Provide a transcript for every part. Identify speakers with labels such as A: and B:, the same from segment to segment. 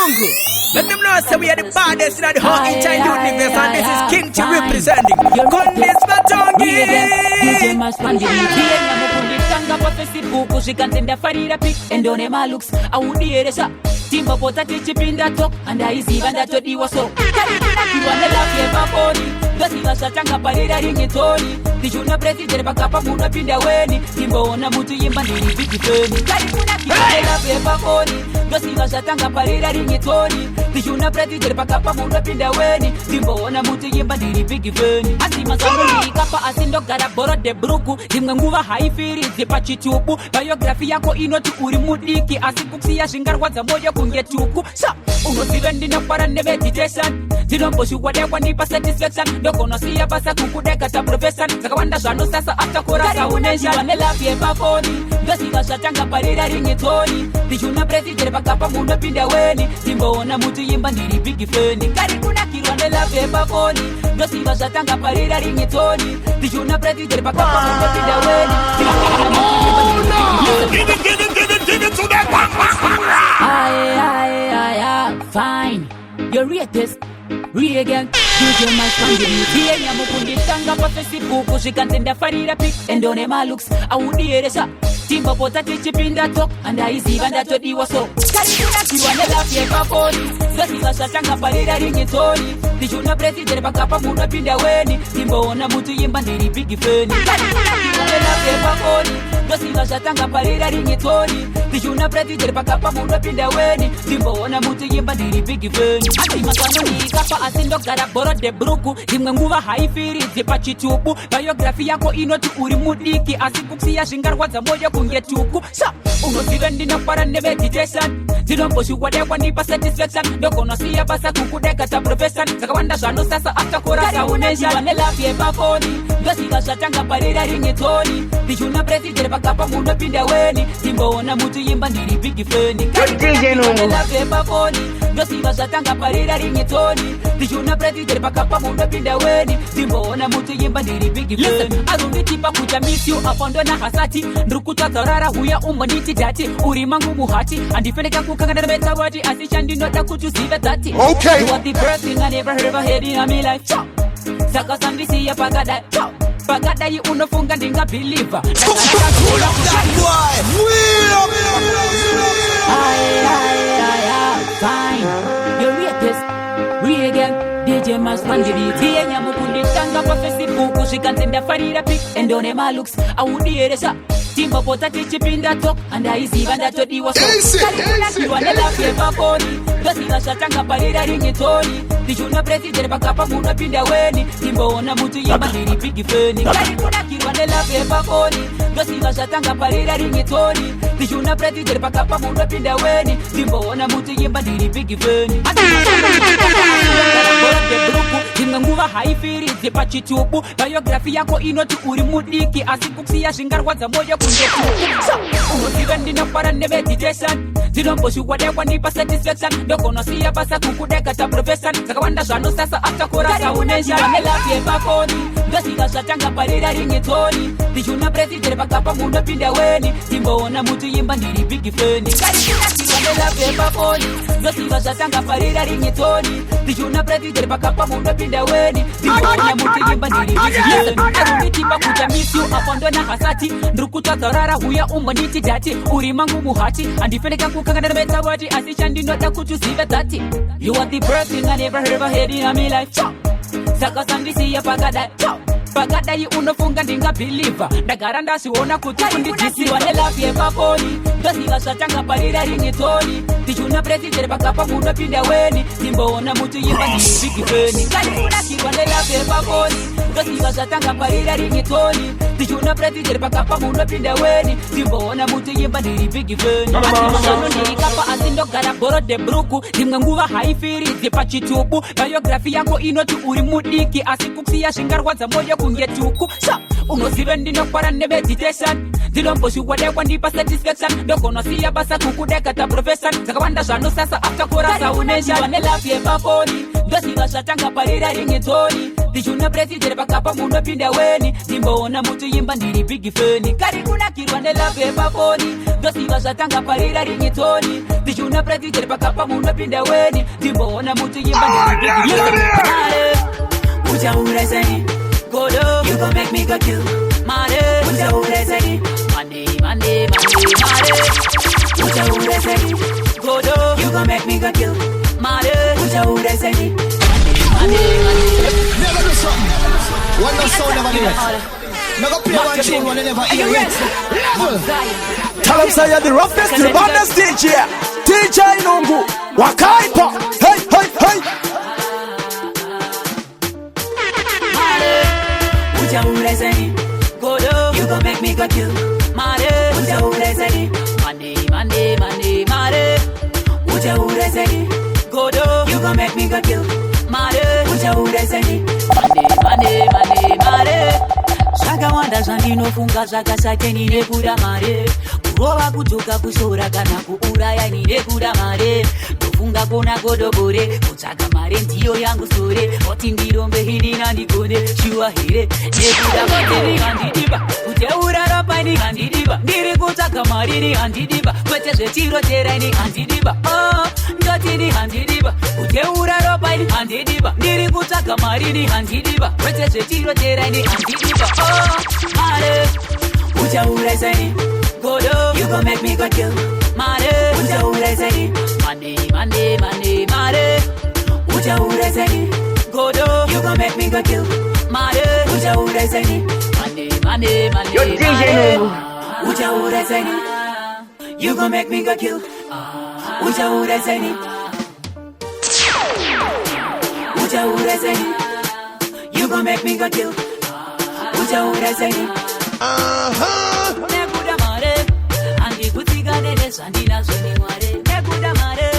A: jungle. Let them know say we are the baddest in the whole entire universe, and this is King T representing. Kondis Matongi.
B: DJ Maspandi. Tanga pa Facebook ushikantenda farira pic endone malux audieresa timba potati chipinda talk and I see banda to diwa so kiwana lafye paponi gasiga satanga parira ringitori dijuna president bakapa muna pinda weni timba ona mutu yimba ndiri bigifeni kuna kiwana lafye paponi gasiga satanga parira ringitori dijuna president bakapa muna pinda weni timba ona mutu yimba ndiri bigifeni asima samuni kapa asindo gara boro de bruku dimwe nguva haifiri pachitubu biography yako inoti uri mudiki asikuksiya shingarwadza moyo kungetuku sa unoziva ndinopara nemeditation dzinomboshukwadekwa ndipa satisfaction ndokonosiya basa kukudeka ta profession zakawanda zvano sasa aftakorasa unesha nelafye pafoni ndosiva zvatanga parira ringetoni ndichuna president pakapa munopinda weni timboona mutu yimba ndiri big fan kari kunakirwa nelafye pafoni ndosiva zvatanga parira ringetoni ndichuna president pakapa munopinda weni
C: Give it to that.
B: Fine. You're greatest. Again, DJ Maspandi. Tienya mukunditanga pa Facebook ushikantenda farira pic endone malux audieresa timba potati chipinda talk and I see banda to diwa so kalina kiwana lafye paponi gasiga satanga parira ringitori dijuna president bakapa muna pinda weni timba ona mutu yimba ndiri big fan kalina kiwana lafye paponi gasiga satanga parira ringitori dijuna president bakapa muna pinda weni timba ona mutu yimba ndiri big fan asima samuni kapa asindo gara boro de bruku dimwe nguva haifiri dzepachitubu biography yako inoti uri mudiki asikuksiya shingarwadza moyo kungetuku sa unoziva ndinopara nemeditation dzinomboshukwadekwa ndipa satisfaction ndokonosiya basa kukudeka ta profession zakawanda zvano sasa aftakorasa unesha nelafye pafoni ndosiva zvatanga parira ringetoni ndichuna president pakapa munopinda weni timboona mutu yimba ndiri big fan nelafye pafoni ndosiva zvatanga parira ringetoni ndichuna president pakapa munopinda weni timboona mutu yimba ndiri big fan arunditipa kucha miss you apondona hasati ndrukutadzarara huya umboniti dati uri mangu muhati andifeneka kukangana beta wati asichandinoda kutuzive dati
C: Okay.
B: You are the first thing I never ever had in my life saka sambisiya pakada pakada yi unofunga ndinga believer
A: Pull up that boy. Wheel up.
B: Fine. You're greatest. Again. DJ Maspandi. Tienya mukunditanga pa Facebook ushikantenda farira pic endone malux audieresa timba potati chipinda talk and I see banda to diwa so kalina kiwana lafye paponi gasiga shatanga parira ringitori dijuna president bakapa munopinda weni timboona mutu yimba ndiri big fan kalina kiwana lafye paponi gasiga shatanga parira ringitori dijuna president bakapa munopinda weni timboona mutu yimba ndiri big fan dimwe nguva haifiri dzepachitubu biography yako inoti uri mudiki asikuksiya shingarwadza moyo kungetuku unoziva ndinopara nemeditation dzinomboshukwadekwa ndipa satisfaction ndokonosiya basa kukudeka ta profession zakawanda zvano sasa aftakorasa unesha nelafye pafoni ndosiva zvatanga parira ringetoni ndichuna president pakapa munopinda weni timboona mutu yimba ndiri big fan nelafye pafoni ndosiva zvatanga parira ringetoni ndichuna president pakapa munopinda weni timboona mutu yimba ndiri big fan arunditipa kucha miss you apondona hasati ndrukutadzarara huya umboniti dati uri mangu muhati andifeneka kukangana beta wati asichandinoda kutuzive dati you are the first thing I never ever had in my life saka sambisiya pakada yi unofunga ndinga believer ndagara ndasiona kuti kundijisiwa nelafye pafoni ndosiva zvatanga parira ringetoni ndichuna president pakapa munopinda weni timboona mutu yimba ndiri big fan kalina nelafye pafoni ndosiva zvatanga parira ringetoni ndichuna president pakapa munopinda weni timboona mutu yimba ndiri big fan zvano ndirikapa asindogara boro de bruku dimwe nguva haifiri dzepachitubu biography yako inoti uri mudiki asikuksiya shingarwadza moyo kungetuku sa unoziva ndinopara nemeditation dzinomboshukwadekwa ndipa satisfaction ndokonosiya basa kukudeka ta profession zakawanda zvano sasa aftakorasa unesha nelafye pafoni ndosiva zvatanga parira ringetoni ndichuna president pakapa munopinda weni ndimboona mutuyimba ndiri big feni kari kunakirwa nelove yepafoni ndosiva zvatanga parira ringitoni ndichuna practical pakapa munopinda weni ndimboona mutuyimba ndiri big feni uchaurezeni godo you gon make me go kill mare uchaurezeni money mare uchaurezeni godo you gon make me go kill mare uchaurezeni
D: never do something. One no sound never do it. Never play one tune one never hear it.
A: Tell them say you're the roughest, the baddest DJ. DJ Nungu, Wakaipa. Hey, hey, hey.
B: Uchaurezeni godo you gon make me go kill mare uchaurezeni money mare uchaurezeni godo you gon make me go kill mare uchaurezeni money mare zvakawanda zvandinofunga zvakasake nekuda mare kurova kudzoka kusora kana kuuraya nekuda mare ndofunga kona godobore kutsvaga mare ndiyo yangu sore oti ndirombe hidina ndigone shuwa here nekuda matiri handidiba kuteura rapaini handidiba ndiri kutsvaga marini handidiba kwete zvechiroteraini handidiba ndotini handidiba kuteura rapaini handidiba ndiri kutsvaga marini handidiba kwete zvechiroteraini handidiba mare uchaurezeni godo you gon make me go kill mare uchaurezeni money mare uchaurezeni godo you gon make me go kill mare uchaurezeni money mare uchaurezeni you gon make me go kill uchaurezeni you gon make me go kill uchaurezeni nekuda mare handikutsigane nezvandinazvoni mware nekuda mare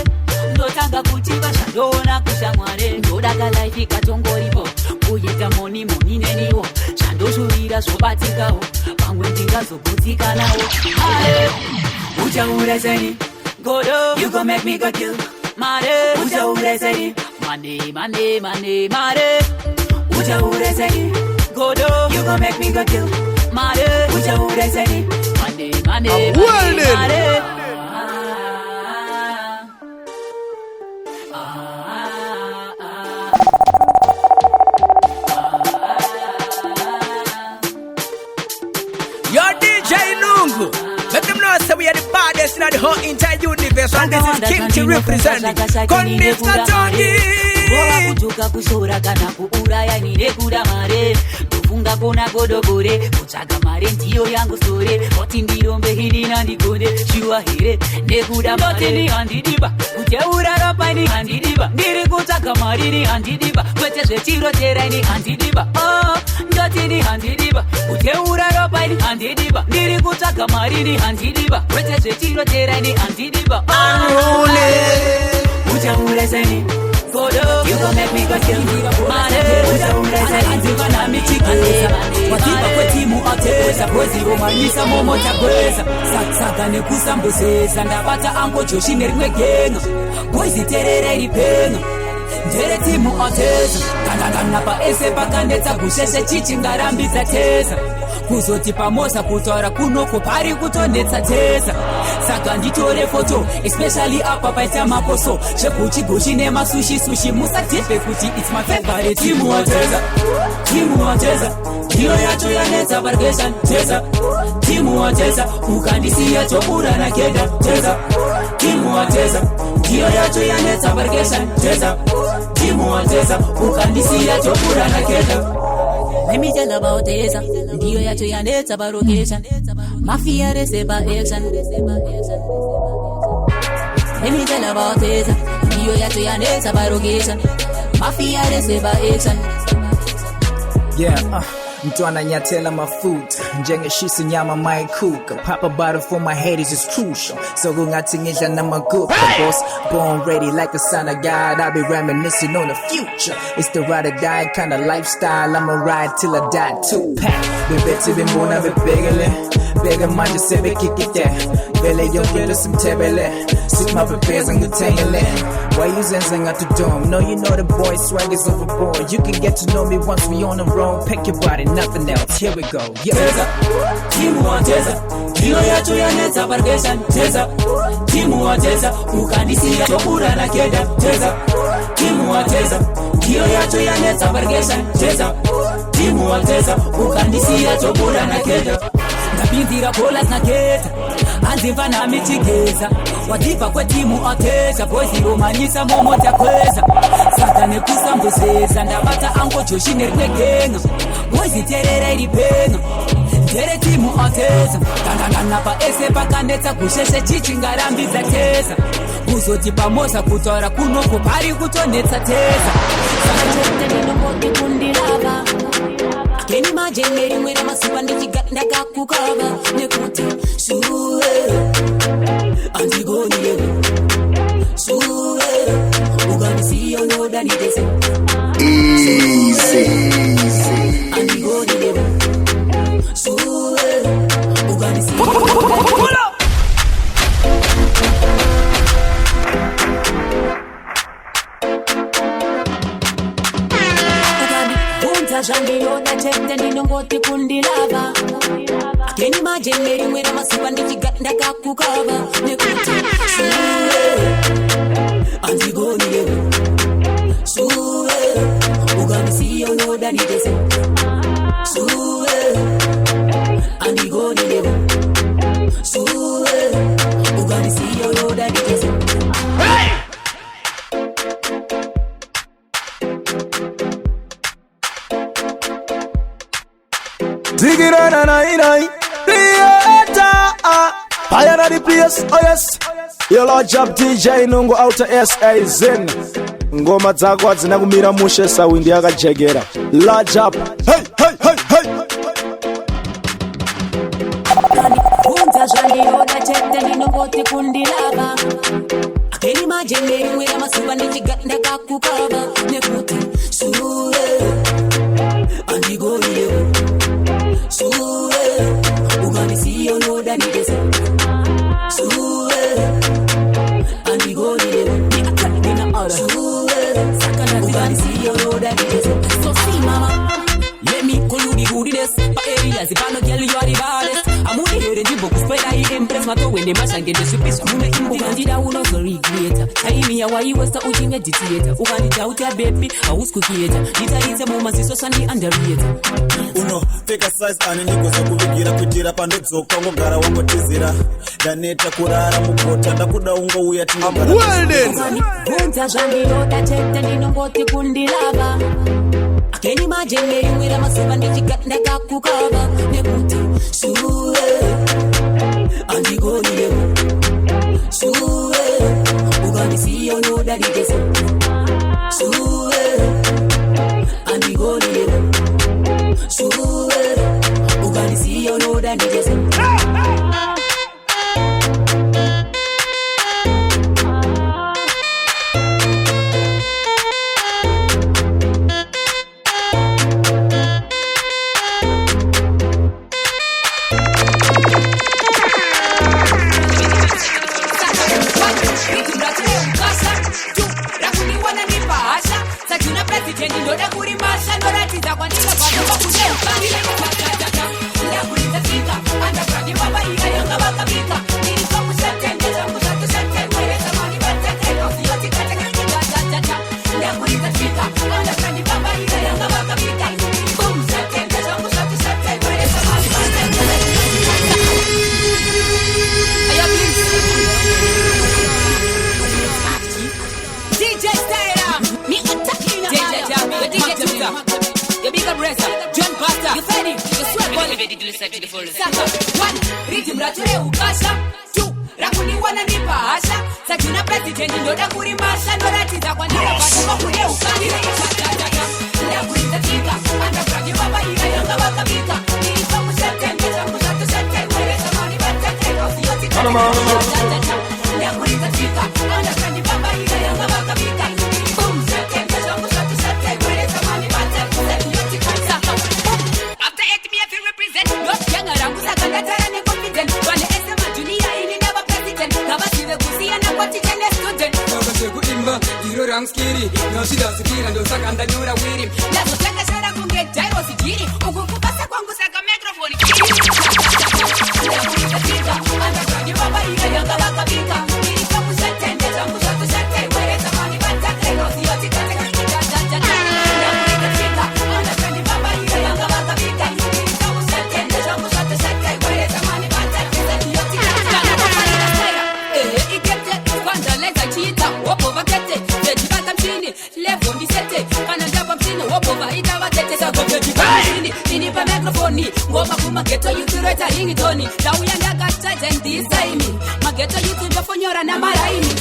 B: ndotanga kutiva zvandoona kushamware ndodaka life ikatongoripo kuita moni neniwo zvandoshuvira zvobatikawo pamwe ndingazogutsikanawo mare uchaurezeni godo you gon make me go kill mare uchaurezeni money mare uchaurezeni godo you gon make me go kill mare uchaurezeni money mare
A: Yo DJ Nungu, let them know say we are the baddest in the whole entire universe, and this is King T representing Kondisa Tongi.
B: Bora kutoka kusora kana kuuraya nekuda mare ndofunga kona godobore kutsvaga mare ndiyo yangu sore oti ndirombe hidina ndigone shuwa here nekuda mare handidiba kuteura rapaini handidiba ndiri kutsvaga marini handidiba kwete zvechiroteraini handidiba ndotini handidiba kuteura rapaini handidiba ndiri kutsvaga marini handidiba kwete zvechiroteraini handidiba uchaurezeni godo you gon make me go kill mare uchaurezeni andivana michikeza watipa kwetimu ateza bwezi romanisa momota kweza saksaga nekusambozeza ndabata ango joshi nerimwe genga bwezi terere ripenga ndere timu ateza kanakana paese pakandetsa gusheshe chichi ngarambidza teza kuzoti pamoza kutaura kunoko pari kutondetsa teza saka nditore foto especially apa paita makoso zvekuchigoshi nemasushi musadhibhe kuti it's my favorite timu wateza ndiyo yacho yanetsa bargeshan teza timu wateza ukandisiya chokura nakenda teza timu wateza ndiyo yacho yanetsa bargeshan teza timu wateza ukandisiya chokura nakenda. Let me tell about Teza. Ndiyo yacho yanetsa ba location. Mafia rese ba action. Let me tell about Teza. Ndiyo yacho yanetsa ba location. Mafia rese ba action.
E: Yeah, mtu ananyatela mafuta njengeshisa nyama maikuka pop a bottle for my haters is crucial so kungathi ngidla namagupa boss born ready like the son of God I'll be reminiscing on the future it's the ride or die kind of lifestyle I'ma ride till I die 2-pack bebethi bembona bebhekele Bega manje sebe kikite Vele yonke simtebele Sit my prepares and gutengele Why you zenze ngatudom? No, you know the boy swag is overboard. You can get to know me once we on the road. Pack your body, nothing else. Here we go. Yeah.
B: Teza, timu wa teza. Kilo yacho ya neta bargeshan. Teza, timu wa teza. Ukanisi ya chokura na keda. Teza, timu wa teza. Kilo yacho ya neta bargeshan. Teza, timu wa teza. Ukanisi ya chokura na keda. Ndapindira kolas na keta. Anziva na michigeza. Wadiva kwa timu ateza. Boys romanyisa momota kweza. Satane kusambuzeza. Ndabata ango joshine rwegenga. Boys terere iripenga. Tere timu ateza. Kanana pa ese pakaneta kusheshe chichingarambiza teza. Kuzoti pamoza kutora kunoko pari kutonetsa teza.
F: Sakachete ninomote kundilava. Keni majengeri mwere masupa ndichiganda kakukava. Nekuti suwe Antigoni lewe suwe Uganisi yonoda nitese
D: Easy
F: Antigoni lewe suwe Uganisi yonoda nitese Jandiona chete ndinongoti kundilava Keni majengeri mwera masupa ndichiganda kakukava Nekuti suwe Antigoni lewe suwe Uganisi yonoda nitese suwe Antigoni lewe suwe Uganisi yonoda nitese
G: Zigirana nai Theater Fire na the place, oh yes Your Lord Job DJ Nungu Outer S.A. Zen Ngoma zako hazina kumira mushe sawindi yakajegera Lord Job Hey, hey, hey, hey
F: Unza jandiona chete ndinongoti kundilava Keni majengeri mwera masupa ndichiganda kakukava Nekuti suwe Antigoni lewe suwe Uganisi yonoda nitese suwe Antigoni lewe suwe Uganisi yonoda nitese So see mama Let me call you the goodness Pa areas if I no girl you are the baddest I'm only here in the book spread I impress my toe when they mash and get the sweetest Mune imbu Ugandida uno so regulator Taimi ya wa iwesta uji meditator Ugandida utia baby Awusku kieta Nita moma siso sandi underrated
H: Uno fika size ane nikoza kuvigira kutira pandodzo kwango gara wango tizira Daneta kurara mukota ndakuda ungo uya tingara
F: Unza jandiona chete ndinongoti kundilava Keni majengeri mwera masupa ndichiganda kakukava Nekuti suwe Antigoni lewe suwe Uganisi yonoda nitese suwe Antigoni lewe suwe Uganisi yonoda nitese Rhythm rature ukasha 2 rakuni wana nipa hasha Sajuna president ndoda kurimasha Noratiza kwa nila batu kule ukandile Ndakuliza tika Anda fragi baba ila yanga wakabika Nilifa musetende Changu sato sete Mweleza mani batete Kosi yoti kare Ndakuliza tika Anda fragi baba ila yanga wakabika Nilifa musetende Changu sato sete Mweleza mani batete Kosi yoti kare After 8 me if you represent Not young around Kusakanda tarane
B: ndiro ramskiri noshidazikira ndosakandanyura wiri
F: ndazotengeshera kunge jairosijiri uku kubasa kwangu saka mikrofoni andakrandivabaira yanga vakavika irikamushatendeza mushatoshatei wereza mani vatakrenoziyotikatekaikaaaa andakrandivabaira yanga vakavika irikamushatendeza mushatoshatei wereza mani vatakrenoziyotikatekaikaaaa ikete kwanzaleza chiita wobova kete zejivata mchini levo ndisete kana ndapa mchini wobova itavatete sagovejikamchini inipa mikrofoni ngoma kumageto yutureta ringitoni tauya ndakataja ndisaini mageto yutu ndofonyora na maraini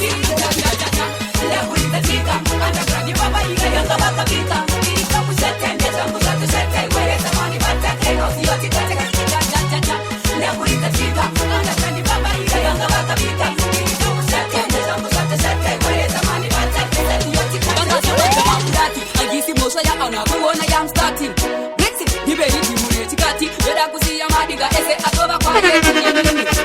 F: levuizatika andakranivabaika yanga vakavika irikamushetendeza mushatoshetei wereza mani vatakrenoziyotikatekaikaaaa levuizatika andakranivabaika yanga vakavika Mosa ya ona kuona ya I'm starting Brexit Nibeli timure chikati Yoda kusiya madiga ese atoba kwa yetu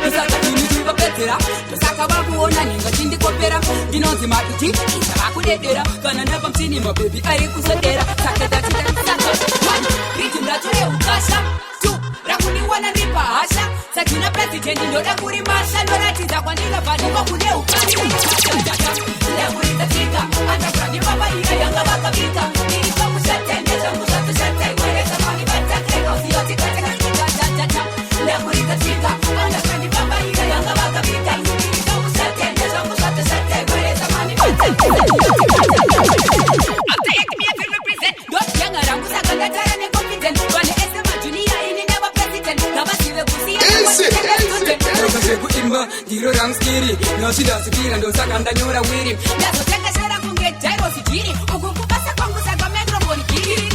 F: Nisaka tini tuiva petera Nisaka wakuona ninga chindi kopera Dinonzi matuti Isa wakudedera Kana napa mtini mabebi ari kusadera Saka dati dati saka One Riti mratule ukasha Two Rakuni wana nipa hasha Sakina presidenti ndoda kurimasha Ndoda tiza kwa nila vani wakune ukasha Lekurita tika Andakrani baba ira yanga wakavika ndiro ramskiri noshidazikira ndosakandanyura wiri ndazotengeshera kunge jairosijiri uku kubasa kwangu saka mikrofoni kiri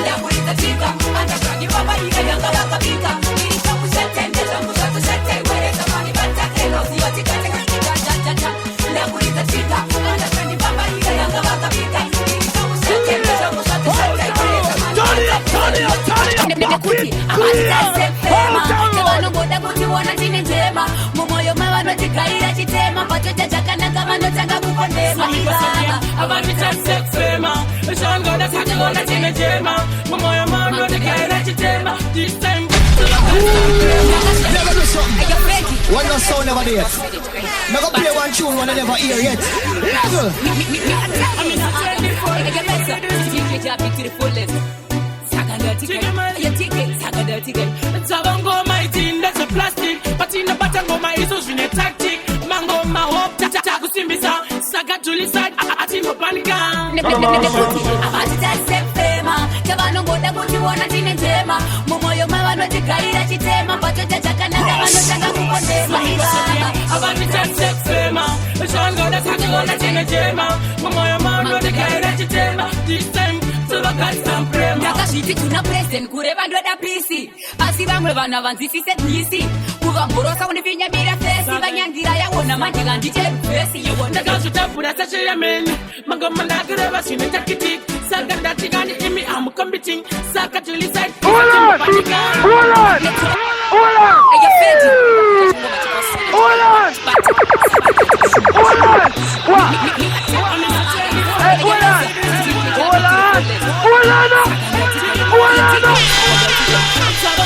F: ndakuizatika andakranivabaika yanga vakavika irikamushatendeza mushatoshatei wereza mani vatakrenoziyotikatekaikaaaa ndakuizatika andakranivabaika yanga vakavika irikamushatendeza mushatoshatei wereza mani vatakrenoziyotikatekaikuti amatitaisefema kevanongoda kutiona tine njema mumoyo mavanotigaira chitema pachocha chakanaka vanotanga kukondema
B: avanitasefema shangoda tachiona chine njema mumoyo mavanotigaira chitema this time
D: Never do something. One no sound never there. Never play one tune one I never hear yet. Level.
B: Ngoma itinda za plastic patina bata ngoma hizo zine tactic mango mahop tata kusimbisa saga tuliside atingo panika
F: avatitaisefema kevanongoda kutiona tine njema mumoyo mavanotigaira chitema pachocha chakanaka vanotanga kukondema
B: avatitaisefema shangoda tachiona tine njema mumoyo mavanotigaira chitema this time
F: ndakazviti tuna president kureva ndoda pisi asi vamwe vana vanzisise nhisi kuvamborosa unifinyamira fesi vanyangira yaona mandika ndicherufesi
B: ndakazvitapura sacheyameni mangoma ndakureva zvine takitik saka ndatikani imi amucombiting saka tuliside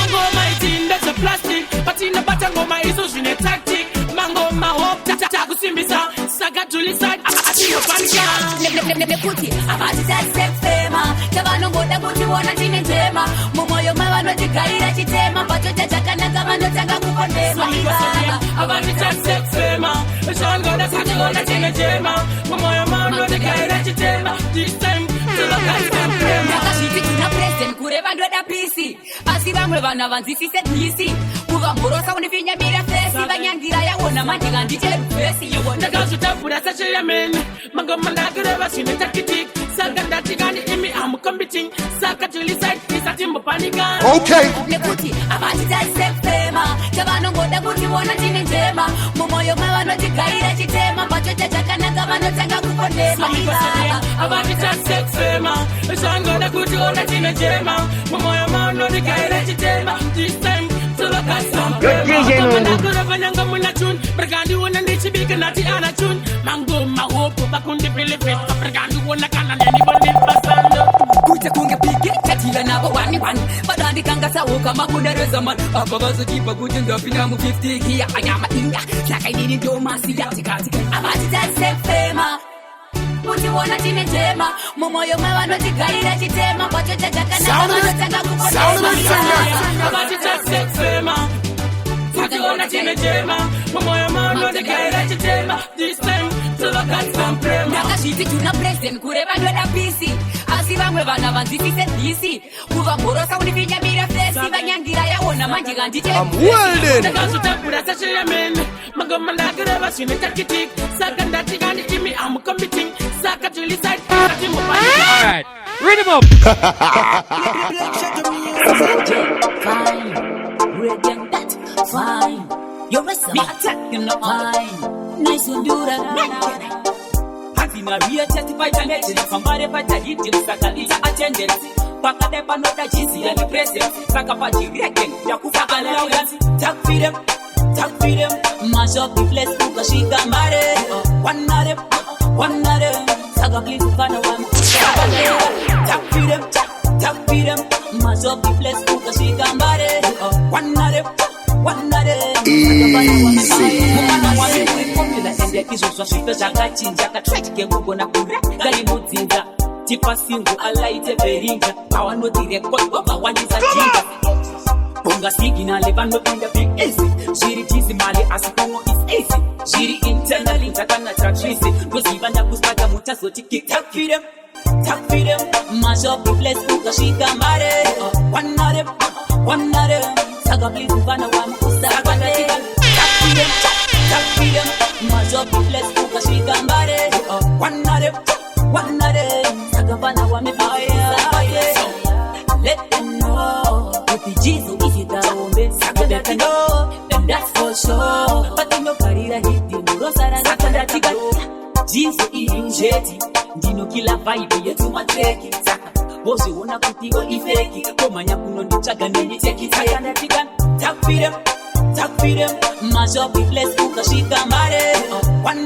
B: ngoma itinda za plastic patina bata ngoma hizo zvine tactic mango mahop tata kusimbisa saka tuliside atiyopanika
F: nekuti avatitaisefema kevanongoda kutiona tine njema mumoyo mavanotigaira chitema pachocha chakanaka vanotanga kukondema
B: avatitaisefema shangoda tachiona tine njema mumoyo mavanotigaira chitema this time
F: ndakazviti tuna president kureva ndoda pisi asi vamwe vana vanzisise nhisi kuvamborosa unifinyamira fesi vanyangira yaona mandika ndicherufesi
B: ndakazvitapura sacheyameni mangoma ndakureva zvine takitik saka ndatikani imi amucombiting saka tuliside isatimbopanika
F: nekuti avatitaisefema kevanongoda kutiona tine njema mumoyo mavanotigaira chitema pachocha chakanaka vanotanga kukondema
B: avatitaisefema shangoda kutiona tine njema mumoyo mavanotigaira chitema this time ndakura vanyanga muna tune brakandiona ndichibika nati ana tune mango mahopo bakundipili festa pregando una cana neni bali pasando
F: kuja kungepiga tatila nabo wani badandi kanga sawo kama kudare zaman ababazo tipa kujinda finamu 50 kia ayama inga saka nini ndo masia tikati amati tase fema Uti wona time tema momoyo mwa no tigaira chitema kwacho chakana nataka kupoteza
B: amati tase fema Uti wona time tema momoyo mwa no tigaira chitema this time to the gods and prema
F: Nakashiti tuna present kureba ndoda PC asi bamwe bana banzifise DC kuva ngorosa unifinya mira face banyangira yaona manje gandite
G: I'm welding
B: Nakasutapura sashiyamen magoma ndagreba shine takitik saka ndatigani kimi I'm committing saka juli side kati mobile all right read him up
F: Fine reading that fine you're a me attacking the fine nice and do that
B: Havina real certified talent somebody pata hit sakalisha attendance paka depa nota jinsi ya present saka paji regen ya kufaka loyalty tag freedom
F: mash up the place ukashika mare one nare saka please kana one tag freedom mash up the place ukashika mare one nare
B: Kizuzwa shito chakachinja katretike kugona kure gali mudzinza tipa singu alaite beringa pawanotirekod wabawaniza jinga Bonga signal vanopinda big easy Shiri tizi mali asipongo is easy Shiri internally takana tratrisi Doziva ndakustaga mutasoti kick Tag freedom
F: mash up the place ukashika mare one nare saga please ufana wa mkusaga Tag freedom mash up the place ukashika mare one nare saga ufana wa mkusaga let them know if the Jesus is it aombe saga let them know and that's for sure patino karira hiti murosara saga tika Jesus injeti ndino kila vibe yetu matreki saka bosi una kutiwa ifeki komanya kuno ndichaga nini teki saka ndatika tag freedom mash up the place ukashika mare one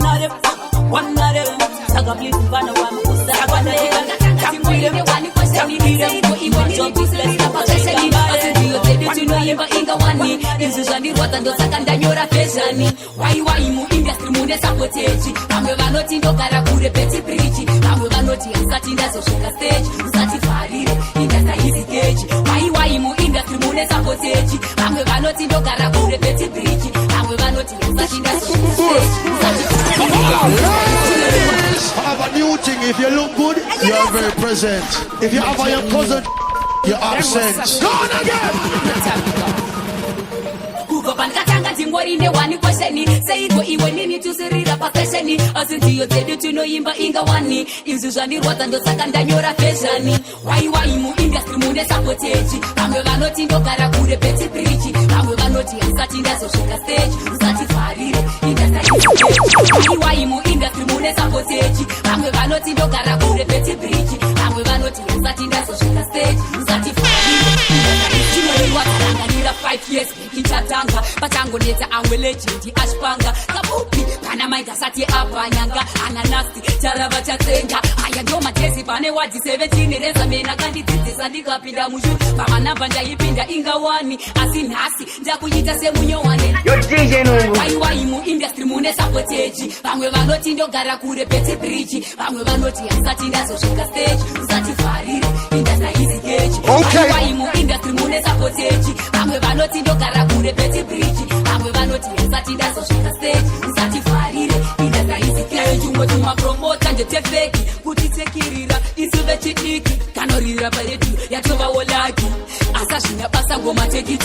F: nare saka please mfana wa mkusaga ndatika tag freedom mash up the place ukashika mare tunoimba inga wani izuzvandirwadza ndosaka ndanyora feshani waiwai muindastry mune sapoteji vamwe vanoti ndogara kure peti brichi vamwe vanoti usati ndazosvika stage usati farire indasaizikeji waiwai muindastry mune sapoteji vamwe vanoti ndogara kure peti brichi vamwe vanoti usati ndazosvika stage usati
D: I have a new thing. If you look good, you are very present. If you have a young cousin, you're absent. Go on again.
F: Pankatanga tingori ne wani kwasheni Seiko iwe nini tusirira pa fasheni Asintiyo zedu tunoimba inga wani Inzu zvandirwadza ndosaka ndanyora feshani Wai mu industry mune sapoteji Vamwe vanoti ndogara kure peti brichi Vamwe vanoti usati ndazosvika stage Usati farire industry Wai mu industry mune sapoteji Vamwe vanoti ndogara kure peti brichi Vamwe vanoti usati ndazosvika stage Usati farire Chinoiwatanganira 5 years Kichatanga Patango neta amwe legend Ashpanga Kabupi Kana maika sati apanyanga Ananasti Charava chatenga Aya ndoma tesi pane wadi 17 Reza mena kandi titi sandika pinda mushu Mama nabanja ipinda inga wani Asinasi Ndakuyita se munyo wane
A: Yo DJ Nungu
F: Wai mu industry mune sapoteji Vamwe vanoti ndogara kure peti brichi Vamwe vanoti asati ndazosvika stage Usati farire Indasa easy gauge Wai mu industry mune sapoteji Vamwe vanoti ndogara kure peti brichi Vamwe vanoti asati ndazosvika stage Usati farire Indasa easy gauge Chumwe chuma promota ndetefeki Kuti tekirira isuve chidiki Kanorira paretu yatova wolaki Asa zvinya basa ngoma teki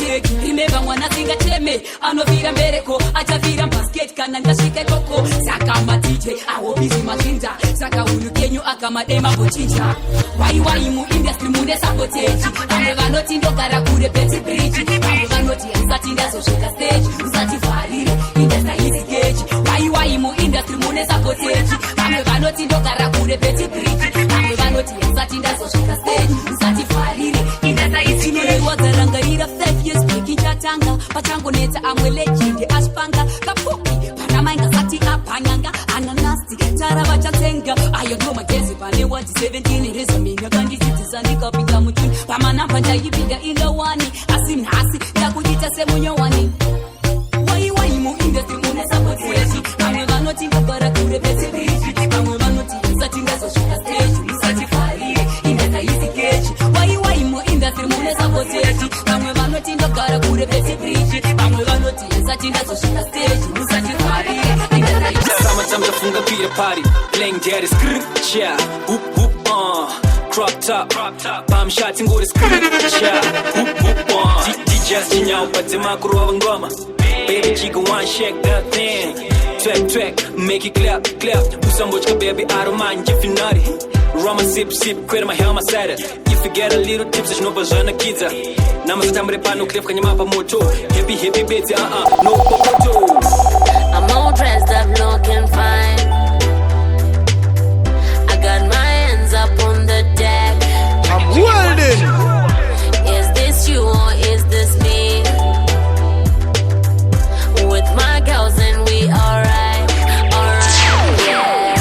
F: Remember mwana singa teme Anovira mbereko Achavira basket kana ndasvika koko Saka ma DJ awo busy machinja Saka unu kenyu akamadema bochinja Wai mu industry mune sapoteji Vamwe vanoti ndogara kure peti brichi Vamwe vanoti asati ndazosvika stage Usati farire industry easy gauge Wai mu industry mune sapoteji Vamwe vanoti ndogara kure peti brichi Vamwe vanoti asati ndazosvika stage Usati farire industry easy gauge Wazarangarira 5 years Kichatanga Patango neta amwe legend Ashpanga Kapuki Panama inga sati apanyanga Anana nasty tara vachatsenga ayo ndo magezi pane wati 17 rezamina kandisitisa ndikapinda muchuni pamanamba ndaipinda indawani asi nhasi ndakuita semunyowani waiwai muindustry mune sapotreshi vamwe vanoti ndogara kure pesebreshi vamwe vanoti isati ndazosvika stage musati farire indakaisi kechi waiwai muindustry mune sapotreshi vamwe vanoti ndogara kure pesebreshi vamwe vanoti isati ndazosvika stage musati farire indakaisi
B: Summertime yafunga beat a party playing daddy scream yeah whoop whoop crop top bomb shots and go to scream yeah whoop whoop DJs chinyao pate makuru wa ngoma baby chica one shake that thing track make it clap usambochka baby I don't mind if you naughty Roma sip kwera mahel masada if you get a little tips zvinobazvana kidza namazatambre pano cliff kanyama pa moto happy baby no popoto
I: I'm all dressed up looking fine. I got my hands up on the deck.
G: I'm welding.
I: Is this you or is this me? With my girls and we alright, yeah.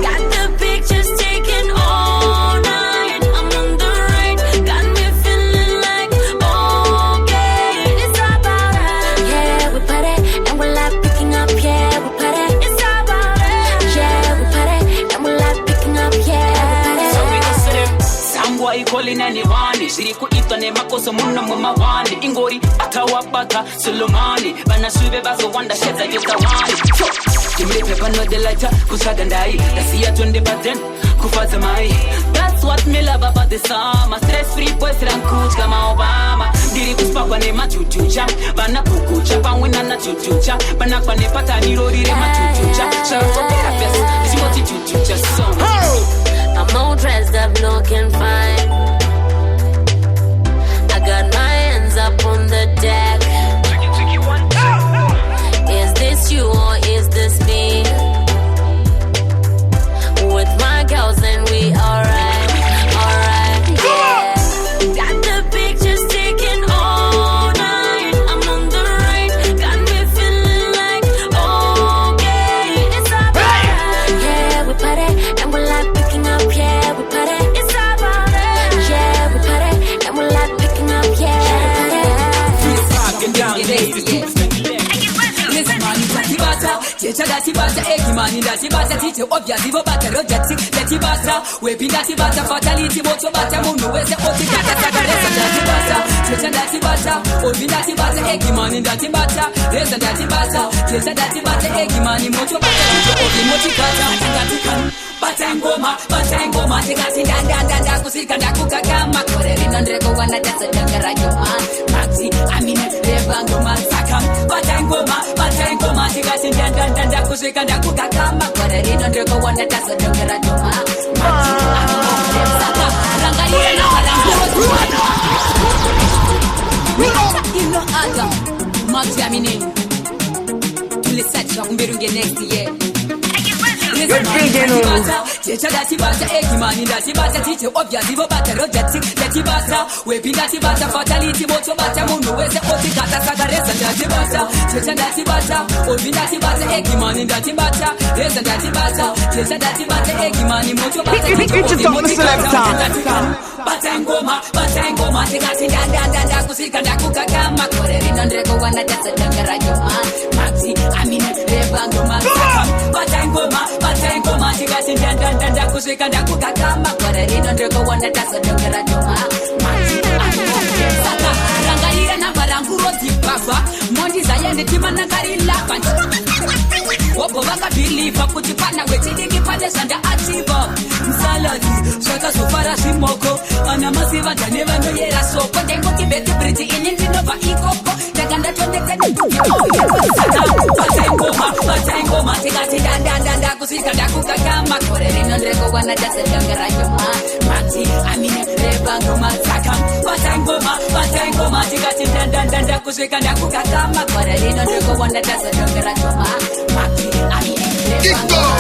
I: Got the pictures taken all night. I'm on the right, got me feeling like okay, it's about right. Yeah, we put it and we're like picking up. Yeah, we put it. It's about it. Yeah, we put it and we're like picking up. Yeah, we put it.
B: So we go sit there. Sambwa ikolina ni vani Ziri kuitwa ne makoso muna muma wani Ingori atawapata Solomani Bana sube bazo wanda sheza yuta wani Jimri pepa no de lighter Kusaga ndai Nasiya tunde baden Kufaza mai That's what me love about the summer Stress free boys rankuch kama Obama Diri kuspakwa ne machuchucha Bana kukucha Pangwina na chuchucha Bana kwa ne pata nirorire machuchucha Shout out therapist Simoti chuchucha So
I: I'm all dressed up looking fine. I got my hands up on the deck. Is this you or is this me? With my girls and we alright, yeah. Got the pictures taken all night. I'm on the right, got me feeling like okay, it's alright. Yeah, we put it and we're like picking up. Yeah, we put it. It's about it. Yeah, we put it and we're like picking up. Yeah, we put it.
B: Rocking down,
F: Datibata, ekimani datibata, tite obviously bata rojati datibata, webi datibata, fatality moto bata, munu weze oti datibata, datibata, obi datibata, ekimani datibata, reza datibata, tete datibata, ekimani moto bata, tite obi motikata, datikana. Bata ngoma, tikasi danda kusika ndakukakama kore rinondreko wana dasa dangara yoma maxi amine reba ngoma sakam bata ngoma, tikasi danda kusika ndakukakama kore rinondreko wana dasa dangara yoma maxi amine saka rangalia na harangu ino aga maxi amine tulisacha kumberunge next year datibata ekimani datibata tite obviously bata rojati datibata webi datibata fatality moto bata munu weze otikata sagareza datibata obi datibata ekimani datibata reza datibata ekimani moto bata tite obi bata ngoma tikati danda kusika ndakukakama kore rinondreko wana dasa dangara yoma maxi amine reba ngoma bata ngoma tikati danda kusika ndakukakama kore rinondreko wana dasa dangara yoma maxi amine saka rangaira namba rangu roti baba mondi zayende timana karila pancho Wobo baka believe kuti pana wetidiki pane sanda achiva Msaladi, shaka sofara simoko Ana masiva dane vando yera soko Tengo kibeti briti inindi nova ikoko Teganda tonde teni Bata ngoma, tikati danda kusika ndakukakama Kore rinondreko wana dasa dangara yoma Maxi, amine, reba ngoma sakam Bata ngoma, tikati danda kusika ndakukakama Kore rinondreko wana dasa dangara yoma Maxi, amine, reba ngoma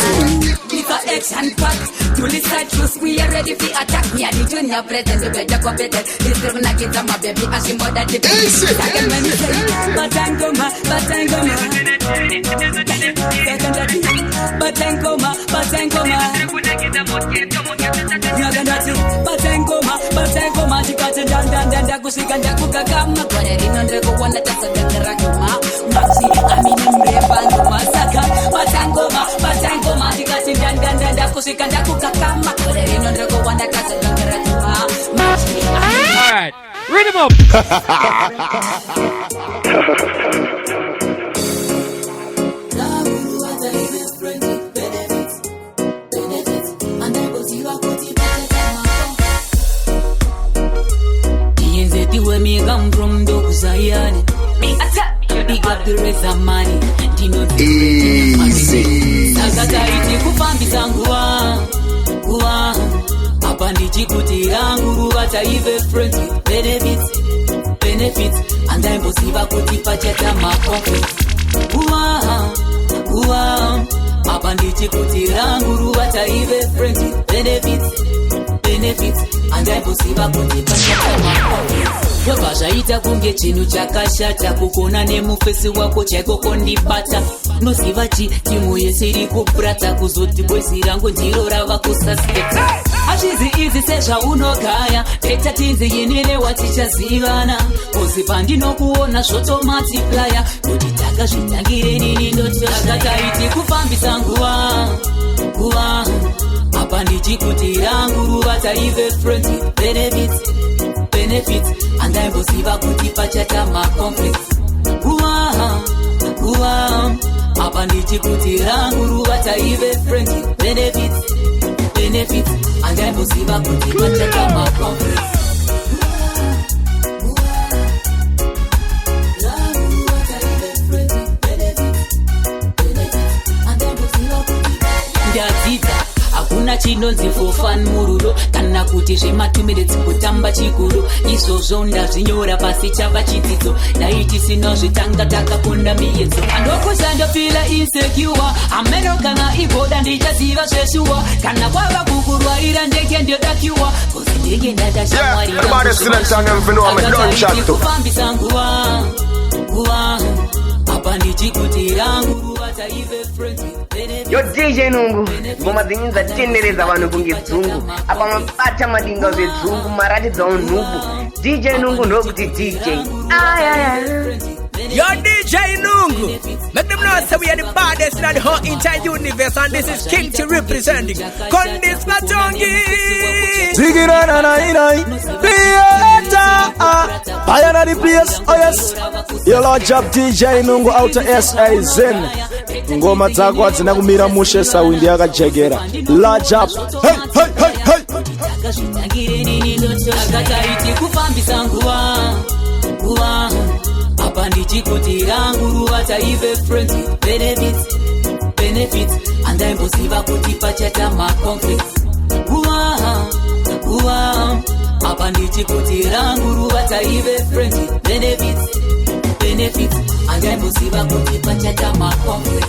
F: action pack. To listen truth, we are ready for attack. Me and the junior president, you better cooperate. This girl na kids, my baby, and she more than the baby. Second man, you say, Batangoma.
B: Batenkoma, Batenkoma, chikati ndanda kusika ndakukakama kware rino ndekuwana tasadakara kuma machi amini mrepando masaka Batenkoma, chikati ndanda kusika ndakukakama kware rino ndekuwana tasadakara kuma machi amini.
J: All right, read him up.
B: Where me come from, Doku Zion. Big up the rest of money. Dino easy. Sasa iti kufambi sangua. Gua. Hapa ndichi kutirangu ruwata ive friends with benefits. And I'm possible kutipa chata makofi. Gua. Hapa ndichi kutirangu ruwata ive friends with benefits. And I'm possible kutipa chata makofi. Wabashaita kunge chinu chakashata kukona nemufesi wako chakoko ndibata nosiva timu yesiri kuprata kuzoti bwezi rangu ndiro rava kususpecta Ashizi izi sesha unokaya Tekta tinzi yenile watichazivana Kuzipa ndino kuona shoto multiplier Kutitaka shitangire nini ndoto Akataiti kufambisa nguwa Hapa ndichikutirangu ruwata ive friends with benefits and I'm possible kutipa chata makomplex hapa ndichikutirangu ruwata ive friends with benefits and I'm possible kutipa chata makomplex Hakuna chinonzi for fun murudo kana kuti zvematumire kutamba chikuru izvozvo ndazvinyora pasi chava chidzidzo daiti sino zvitanga takakonda miyedzo andokuzandofila insecure ameno kana igoda ndichaziva zveshuwa kana kwava kukurwaira ndeke ndodakiwa kozi ndenge ndadashamwarikufambisa nguva apa ndichikutirangu ruwata ive friends
K: Yo DJ Nungu, ngoma zinyi za tendereza vanhu kunge dzungu apa mabata madinga zedzungu marati dzaunhubu DJ Nungu ndokuti DJ
A: Yo DJ Nungu, make them know say we are the baddest in the whole entire universe and this is King T representing Kondis Katongi
G: Zigirana Theater Bayana the place, oh yes Your Lord Job DJ Nungu outer SA Zen Ngoma dzako adzina kumira mushe sawindi yakajegera Lord Job Hey
B: Akataiti kufambisa nguwa Hapa ndichikutirangu ruwata ive friends with benefits and I'm possible kutipa chata makomplex Hapa ndichikutirangu ruwata ive friends with benefits and I'm possible kutipa chata makomplex